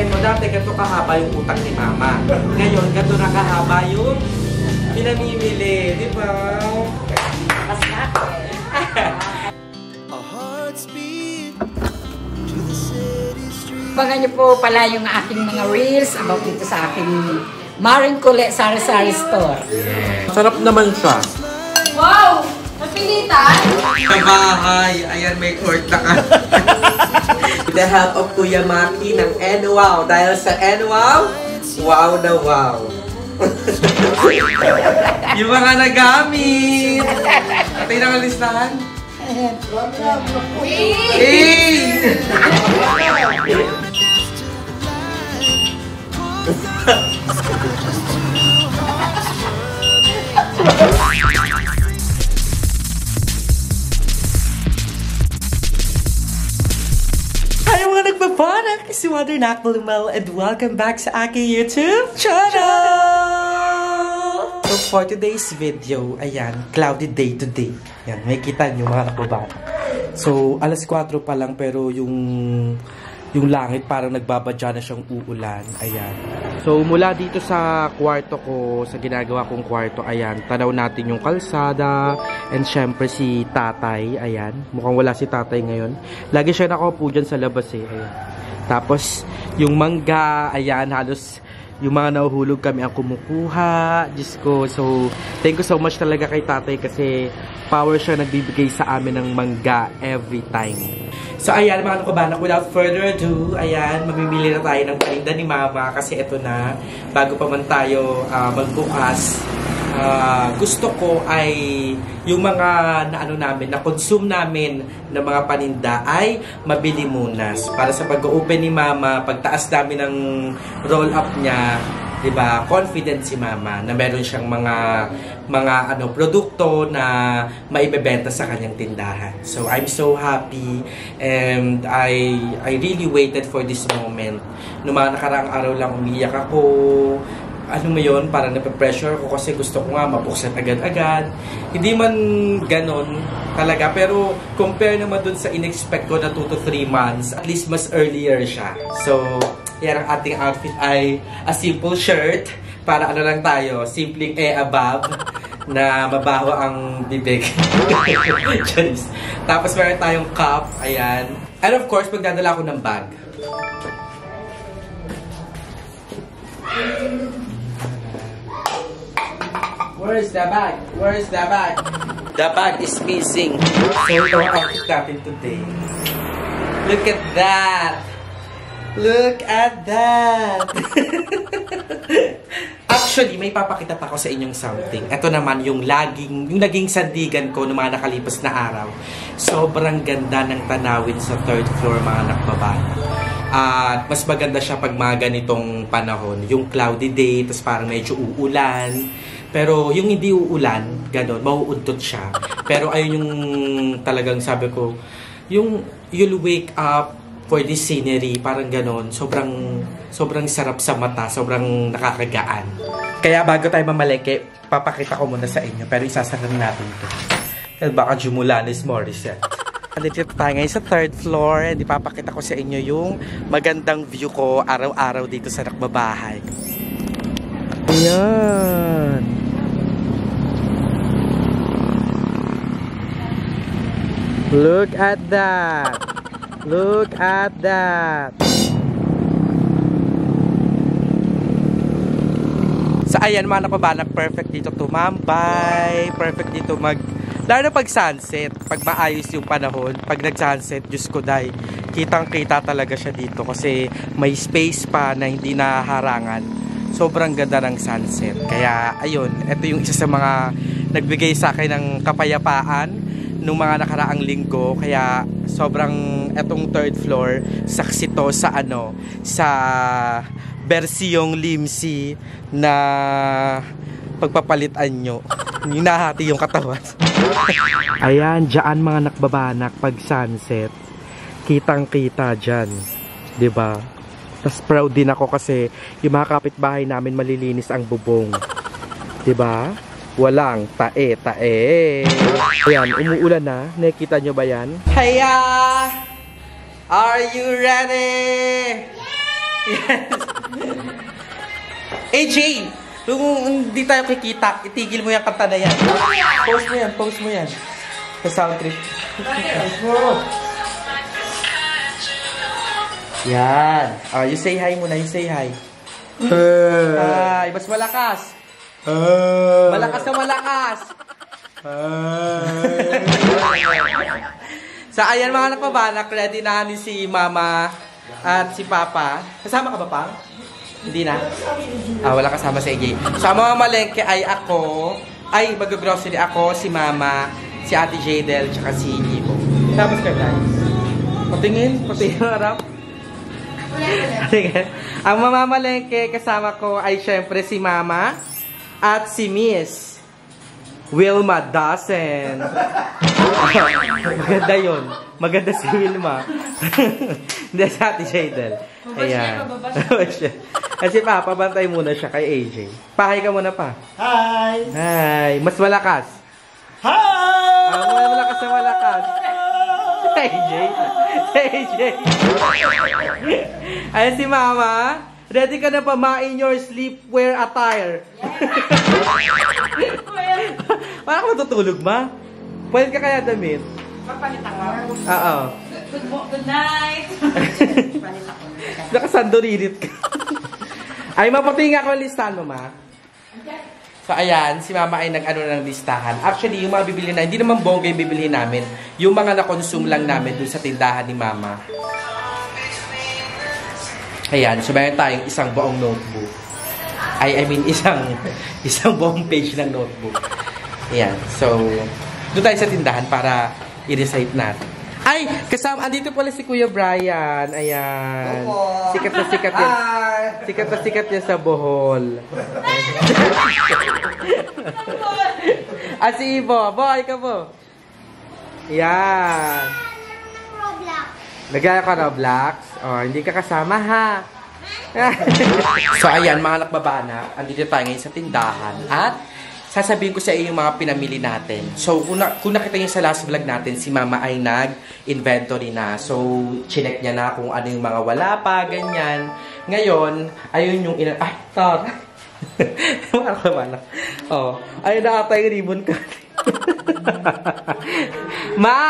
isipin mo, dati ganito kahaba yung utang ni Mama. Ngayon, ganito na kahaba yung pinamimili. Di ba? Mas na. Abangan niyo po pala yung aking mga reels about dito sa aking Maring Cule Sari-Sari Store. Sarap naman siya. Wow! Napilitan? Sa bahay. Ayan, may court na ka. With the help of Kuya Maki ng N-Wow. Dahil sa N-Wow, wow na wow. Yung mga nagamit. At yung nakalistahan. Hi mga nagbabanak! Si Wonder Nakbalumal and welcome back sa aking YouTube channel! So for today's video, ayan, cloudy day today. Yan, may kita nyo mga nagbabanak. So alas 4 pa lang pero yung langit parang nagbabadya na siyang uulan. Ayan. So mula dito sa kwarto ko, sa ginagawa kong kwarto, ayan, tanaw natin yung kalsada and syempre si tatay, ayan. Mukhang wala si tatay ngayon. Lagi siya nakaupo dyan sa labas eh. Ayan. Tapos yung mangga, ayan, halos yung mga nahuhulog kami ang kumukuha. Diyos ko. So thank you so much talaga kay tatay kasi power siya nagbibigay sa amin ng mangga every time. So ayan mga kabanak, without further ado, ayan, mamimili na tayo ng paninda ni Mama kasi ito na, bago pa man tayo magbukas, gusto ko ay yung mga na-consume namin ng mga paninda ay mabili muna. Para sa pag-open ni Mama, pagtaas namin ng roll-up niya, diba, confident si Mama na meron siyang mga produkto na maibebenta sa kanyang tindahan. So I'm so happy and I really waited for this moment. Noong mga nakaraang araw lang umiyak ako. Ano mo yun, parang nape-pressure ko kasi gusto ko nga mabuksan agad-agad. Hindi man ganon talaga, pero compare naman dun sa in-expect ko na 2 to 3 months, at least mas earlier siya. So yan ang ating outfit ay a simple shirt. Para ano lang tayo, simpleng above na mabaho ang bibig. Tapos meron tayong cup, ayan. And of course, magdadala ko ng bag. Where's the bag? Where's the bag? The bag is missing. So ito ang outfit natin today. Look at that! Look at that! Actually, may papakita pa ako sa inyong something. Ito naman yung naging sandigan ko noong mga nakalipas na araw. Sobrang ganda ng tanawin sa 3rd floor mga nakbabae. At mas maganda siya pag mga ganitong panahon. Yung cloudy day, tapos parang medyo uulan. Pero yung hindi uulan, gano'n, mauudtot siya. Pero ayun yung talagang sabi ko, yung you'll wake up for this scenery, parang ganon, sobrang sarap sa mata, sobrang nakakagaan. Kaya bago tayo mamalengke, papakita ko muna sa inyo, pero isasalan natin ito. Kasi baka Jumulanes Morissette. Nandito tayo ngayon sa 3rd floor, and ipapakita ko sa inyo yung magandang view ko araw-araw dito sa nakbabahay. Ayan! Look at that! Look at that! So ayan mga napabanak, perfect dito tumambay, perfect dito lalo na pag sunset, pag maayos yung panahon, pag nag-sunset, Diyos ko day, kitang-kita talaga siya dito kasi may space pa na hindi naharangan. Sobrang ganda ng sunset. Kaya ayun, ito yung isa sa mga nagbigay sa akin ng kapayapaan nung mga nakaraang linggo, kaya sobrang etong 3rd floor saksi to sa sa bersiyong limsi na pagpapalitan nyo, yung nahati yung katawan. Ayan, dyan mga nakbabanak pag sunset, kitang kita dyan, diba? Tas proud din ako kasi yung mga kapitbahay namin malilinis ang bubong, diba? Walang tae-tae. Ayan, umuulan na. Nakikita nyo ba yan? Hiya! Are you ready? Yeah! Yes. AJ, kung hindi tayo kikita, itigil mo yung kanta na yan. Post mo yan. Sa sound trip. Post mo. Yan. Oh, you say hi muna, you say hi. Hi, mas malakas. Malakas na malakas. So, ayan mga nakpabanak, ready na ni si Mama at si Papa. Kasama ka ba, Pang? Hindi na? Wala kasama sa AJ. So, ang mga malengke ay ako, mag-grocery ako, si Mama, si Ate Jadel, tsaka si Ibo. Tapos ka guys. Patingin harap. Ang mamamalengke kasama ko ay syempre si Mama at si Miss Wilma Dasen. Maganda yun. Maganda si Wilma. Hindi, si Ate Jadel. Ayan. Kasi Papa, bantay muna siya kay AJ. Pahay ka muna pa. Hi! Hi! Mas malakas. Hi! Malakas na malakas. AJ. Ayan si Mama. Ready ka na pa in your sleepwear attire? Parang ka matutulog, Ma? Pwede ka kaya damit? Papalit ako. Oo. Good night. Nakasandoririt ka. Ay, maputi nga ako ang listahan mo, Ma. So, ayan, si Mama ay nag-ano ng listahan. Actually, yung mga bibili na, hindi naman bongga yung bibili namin. Yung mga na-consume lang namin dun sa tindahan ni Mama. Ayan, so meron tayong isang buong notebook. I mean, isang buong page ng notebook. Ayan, so, doon tayo sa tindahan para i-recite natin. Ay, kasama, andito pala si Kuya Brian. Ayan. Sikat na sikat yan. Sikat na sikat yan sa Bohol. Si Ibo. Boy, ka po. Ayan. Nagaya ka Roblox? Hindi ka kasama, ha? So, ayan, mga nakbabana. Andito tayo ngayon sa tindahan. At, sasabihin ko sa iyo yung mga pinamili natin. So, kung nakita niyo sa last vlog natin, si Mama ay nag-inventory na. So, chinek niya na kung ano yung mga wala pa, ganyan. Ngayon, ayun yung ay, tar. Ayun na ata yung ribbon cutting. Ma!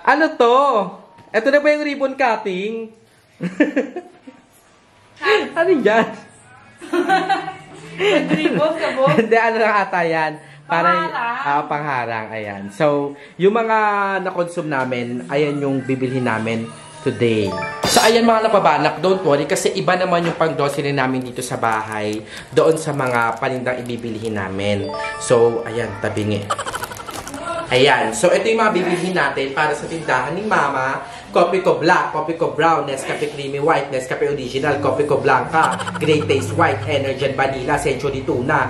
Ano to? Ito na ba yung ribbon cutting? Ano yan? Hindi, ano lang ata yan. Pangharang. Ayan. So, yung mga na-consume namin, ayan yung bibilhin namin today. So, ayan mga napabanak, don't worry kasi iba naman yung pang-grocery namin dito sa bahay doon sa mga panindang ibibilhin namin. So, ayan, tabingi. Ayan. So, ito yung mga bibilhin natin para sa tindahan ni Mama. Coffee ko black, coffee ko brown, Nescafe creamy white, Nescafe original, coffee ko blanca, Great Taste white, Energen vanilla, Century tuna,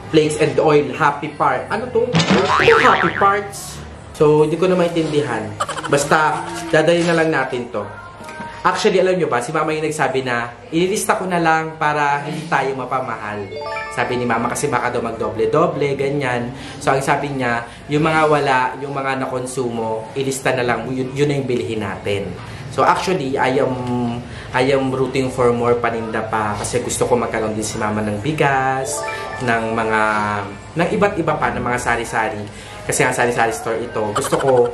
flakes and oil, happy part. Ano to? Ano happy parts? So, hindi ko na maintindihan. Basta, dadali na lang natin to. Actually, alam nyo ba, si Mama yung nagsabi na, ililista ko na lang para hindi tayo mapamahal. Sabi ni Mama kasi baka daw magdoble-doble, ganyan. So, ang sabi niya, yung mga wala, yung mga nakonsumo, ilista na lang, yun na yung bilhin natin. So, actually, I am rooting for more paninda pa kasi gusto ko magkaroon din si Mama ng bigas, ng iba't iba pa, ng mga sari-sari. Kasi ang sari-sari store ito, gusto ko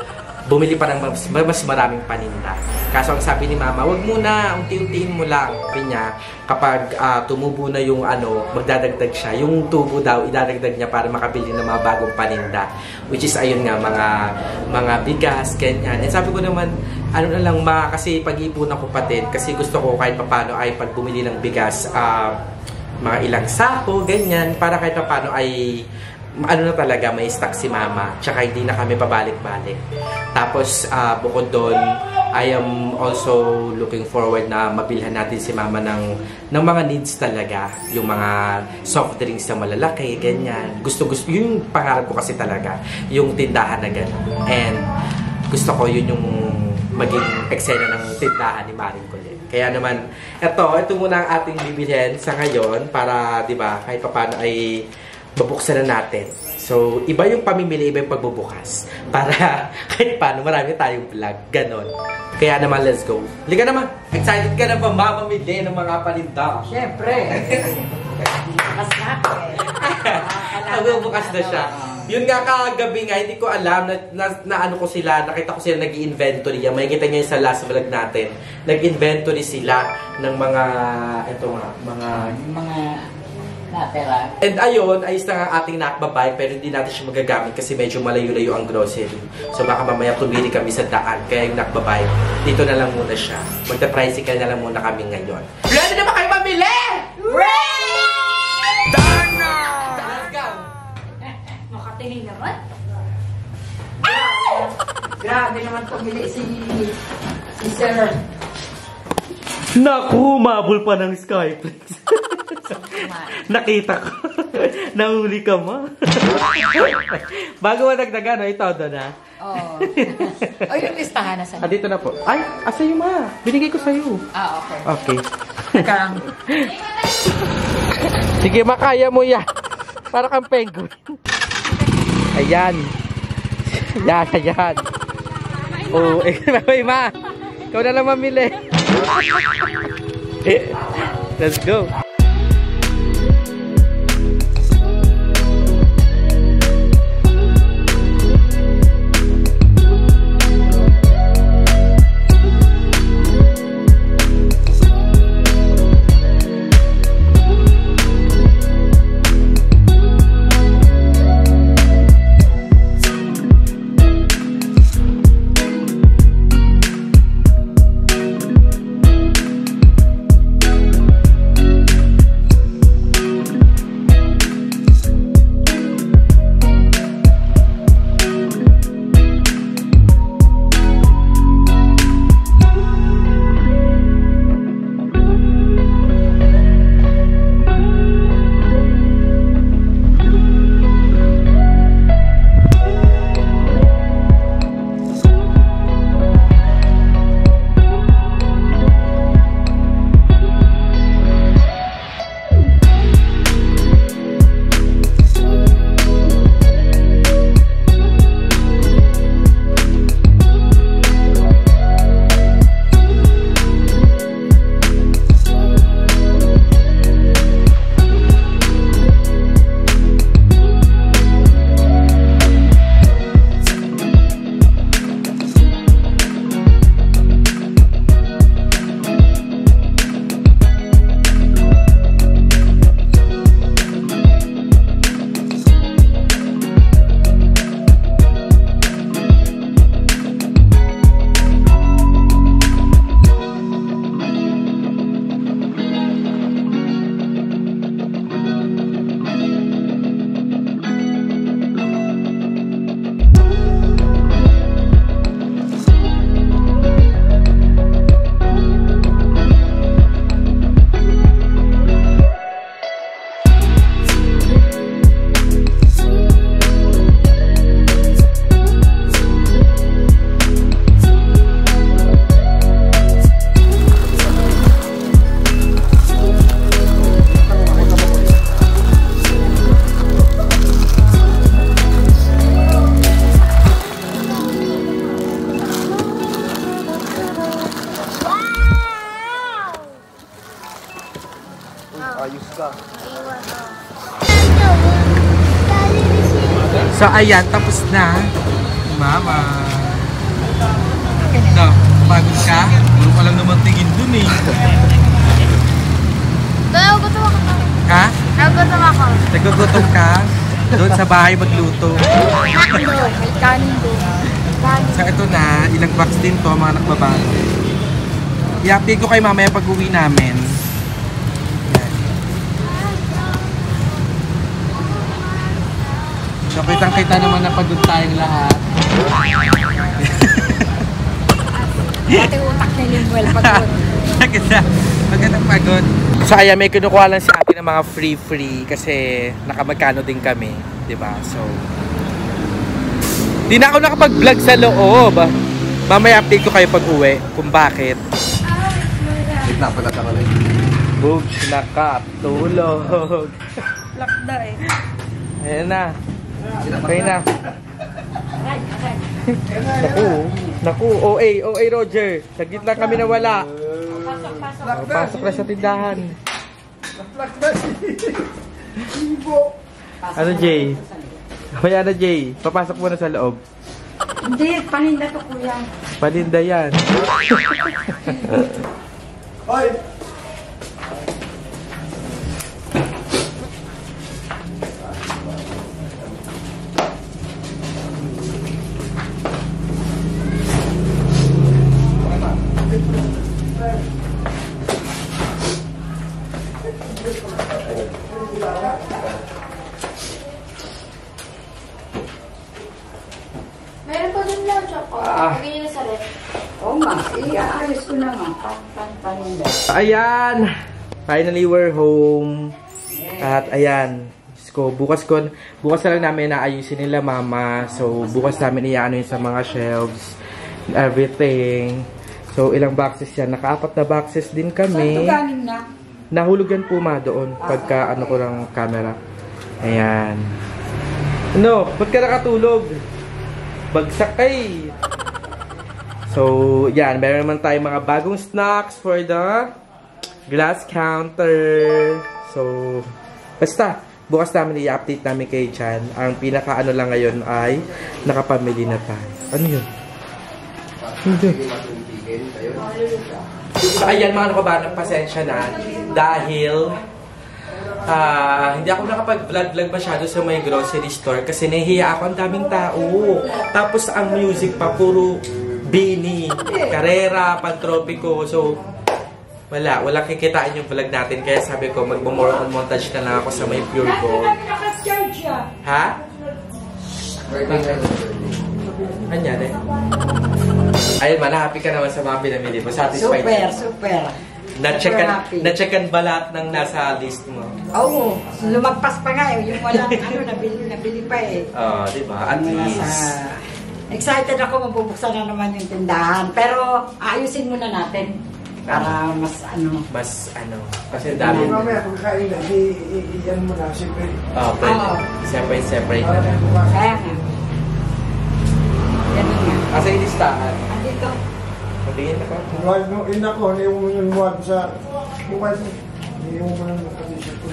bumili pa ng mas maraming paninda. Kaso ang sabi ni Mama, wag muna, unti-untiin mo lang. Sabi niya, kapag tumubo na yung magdadagdag siya. Yung tubo daw, idadagdag niya para makabili ng mga bagong paninda. Which is, ayun nga, mga bigas, ganyan. And sabi ko naman, ano na lang kasi pag-iipunan ko pa din. Kasi gusto ko kahit papano ay pag bumili ng bigas, mga ilang sako, ganyan. Para kahit papano ay ano na talaga, may stock si Mama. Tsaka hindi na kami pabalik-balik. Tapos, bukod doon, I am also looking forward na mabilhan natin si Mama ng mga needs talaga. Yung mga soft drinks na malalaki, ganyan. Gusto, yung pangarap ko kasi talaga. Yung tindahan na gano'n. And gusto ko yun yung maging eksena ng tindahan ni Maring Colette. Kaya naman, ito muna ang ating bibilhin sa ngayon para, di ba, kahit paano ay babuksan na natin. So, iba yung pamimili, iba yung pagbubukas. Para kahit paano, marami tayong vlog. Ganon. Kaya naman, let's go. Halika naman. Excited ka na ba mamamili ng mga paninda? Siyempre. Bukas na. Bukas na siya. Yun nga kagabi nga, hindi ko alam na ano ko sila, nakita ko sila nag-inventory. Makikita nyo yun sa last vlog natin. Nag-inventory sila ng mga, ito nga, mga natira. And ayun, ayos na ang ating nakbabay, pero hindi natin siya magagamit kasi medyo malayo-layo ang grocery. So baka mamaya tumili kami sa daan, kaya yung nakbabay, dito na lang muna siya. Magta-tricycle na lang muna kami ngayon. Ready na ba kayo mamili? Ready! Dana! Let's go! Makatingin naman. Grabe naman pumili si Sir. Naku, mabul pa ng Skyflex. Nakita ko. Nahuli ka mo. Bago madagdagan, ito doon na. Oo. O yung listahan na sa'yo. Dito na po. Ay, asa yung ma? Binigay ko sa'yo. Okay. Okay. Nakarang. Sige, makaya mo yan. Para kang penguin. Ayan. Yan, ayan. Oh, eh, ma. Ikaw na lang mamili. Let's go. So, ayan, tapos na. Mama. No, pagod ka? Puro ka lang naman tingin dun eh. Nagugutom ako. Ha? Nagugutom ako. Nagugutom ka? Doon sa bahay magluto. Nakdo. May kanin doon. So, ito na. Ilang box din to, mga nakbabago. I-update ko kay mamaya pag uwi namin. So, kitang-kita naman na pagod tayong lahat. Pati utak na Limuel pagod. Magandang pagod. So, ayan, may kinukuha lang si ate ng mga free-free kasi nakamagkano din kami. Diba? So, di na ako nakapag-vlog sa loob. Mamaya update ko kayo pag uwi kung bakit. Napala ka rin. Boobs, nakatulog. Lakda eh. Ayan na. Okay na. Naku, OA Roger. Saglit lang kami nawala. Pasok na sa tindahan. Ano, Jay? Kaya na, Jay. Papasok mo na sa loob. Hindi, paninda to, kuya. Paninda yan. Hoy! Meron pa dun lang, Choco. Lagyan niyo na sa ref. Oo nga, iayos ko na nga. Paninda. Ayan! Finally, we're home. At ayan. Bukas na lang namin naayusin nila mama. So, bukas namin iaano yun sa mga shelves. Everything. So, ilang boxes yan. Naka-4 na boxes din kami. Saan ito galing na? Nahulog yan po ma doon. Pagka ano ko ng camera. Ayan. Ano? Ba't ka nakatulog? Bagsak kay. So, yan. Meron naman tayong mga bagong snacks for the glass counter. So, basta, bukas namin i-update namin kay Chan. Ang pinaka-ano lang ngayon ay nakapamili na tayo. Ano yun? Hindi. So, ayan mga nakabanang, pasensya na. Dahil, hindi ako nakapag-vlog masyado sa may grocery store kasi nahihiya ako, ang daming tao. Tapos ang music pa, puro Bini, Carrera, Pantropiko. So, wala kikitain yung vlog natin. Kaya sabi ko, mag-more on montage na lang ako sa may Pure Gold. Ha? Ano eh? Ayun man, happy ka naman sa mga pinamili mo. Satisfied ka? Super. Na-checkan ba lahat ng nasa list mo? Oo, lumagpas pa nga eh. Yung walang nabili pa eh. Oo, diba? At least. Excited ako, mabubuksan na naman yung tindahan. Pero ayusin muna natin. Para mas ano. Kasi dami. Mamaya kung kain na, iyan mo na, siyempre. Oo, pwede. Separate na lang. Kaya nga. Ganun nga. Asa yung listahan? Andito. Matingin na ka? Wag mo, inako, niyong mo yung wag sa buwan. Niyong mo na nakadisip ko.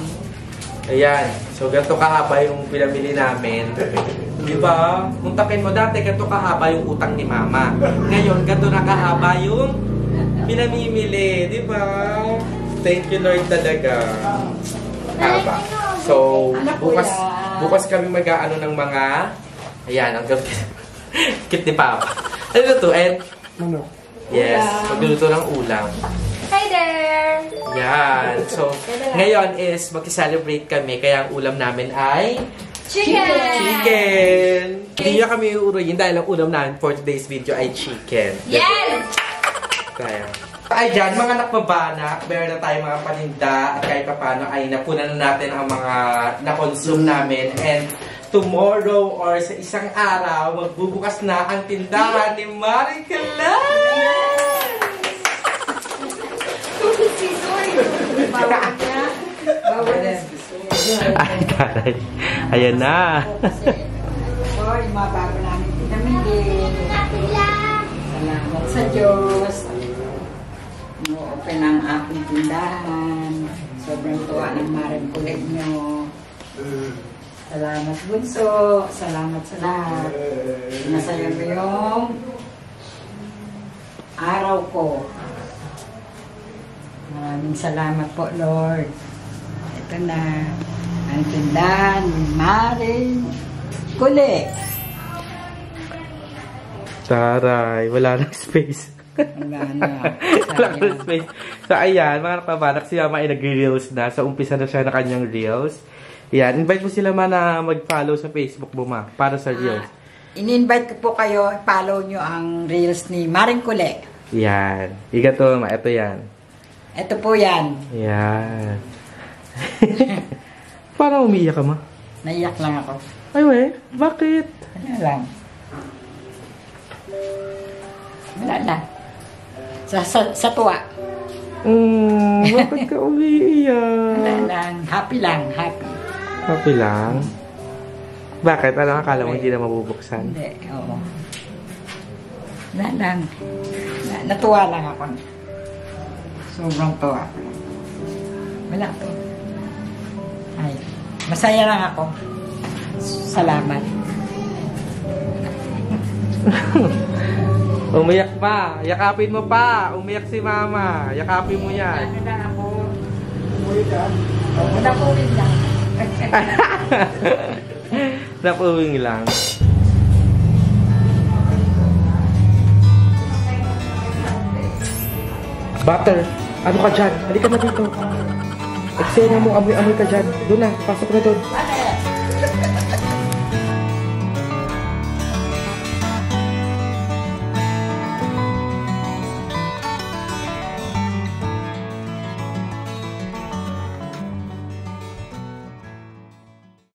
Ayan. So, ganito kahaba yung pinamili namin. Diba? Muntakin mo dati, ganito kahaba yung utang ni mama. Ngayon, ganito na kahaba yung pinamimili. Diba? Thank you, Lord, talaga. Haba. So, bukas kami mag-aano ng mga... Ayan, ang cute ni Papa. Ano na to? Ano? Yes, magluluto ng ulam. Hi there! Yan. So, ngayon is mag-celebrate kami. Kaya ang ulam namin ay... Chicken! Hindi nyo kami uuruyin dahil ang ulam namin for today's video ay chicken. Yes! Kaya. Ay dyan, mga nakmabanak, meron na tayong mga paninda at kahit pa paano ay napunan na natin ang mga na-consume namin. And tomorrow or sa isang araw, magbubukas na ang tindahan ni Maring Kulay! Bawal niya. Bawal na. Ay, taray. Ayan na. So, yung mga bago namin pinamili. Salamat sa Diyos. No-open ang aking tindahan. Sobrang tuwa ng Maring Kulay nyo. Salamat bunso. Salamat sa lahat. Nasaya mo yung araw ko. Maraming salamat po, Lord. Ito na ang tindahan ni Maring Kulay. Taray, wala nang space. Wala na. Wala nang space. So, ayan, mga nakabanak, si Mama ay nag-reels na. So, umpisa na siya na kanyang reels. Yan, invite mo sila na mag-follow sa Facebook mo, ma, para sa reels. In-invite ko po kayo, follow nyo ang reels ni Maring Kulay. Yan. Iga to, ma. Ito yan. Ito po yan. Yan. Parang umiiyak ka, ma. Naiyak lang ako. Ay, we. Bakit? Ano lang. Wala na. Sa tuwa. Bakit ka umiiyak? Wala lang. Happy lang. Happy. Happy lang. Bakit? Ano akala mo hindi na mabubuksan? Hindi, oo. Natuwa lang ako. Sobrang tuwa. Wala to. Ay, masaya lang ako. Salamat. Umiyak pa. Yakapin mo pa. Umiyak si mama. Yakapin mo yan. Ano lang ako? Uwi ka? Napuwin lang. Napuwing lang. Butter, ano ka dyan? Halika na dito. Eksena mo, amoy-amoy ka dyan. Doon na, pasok na doon.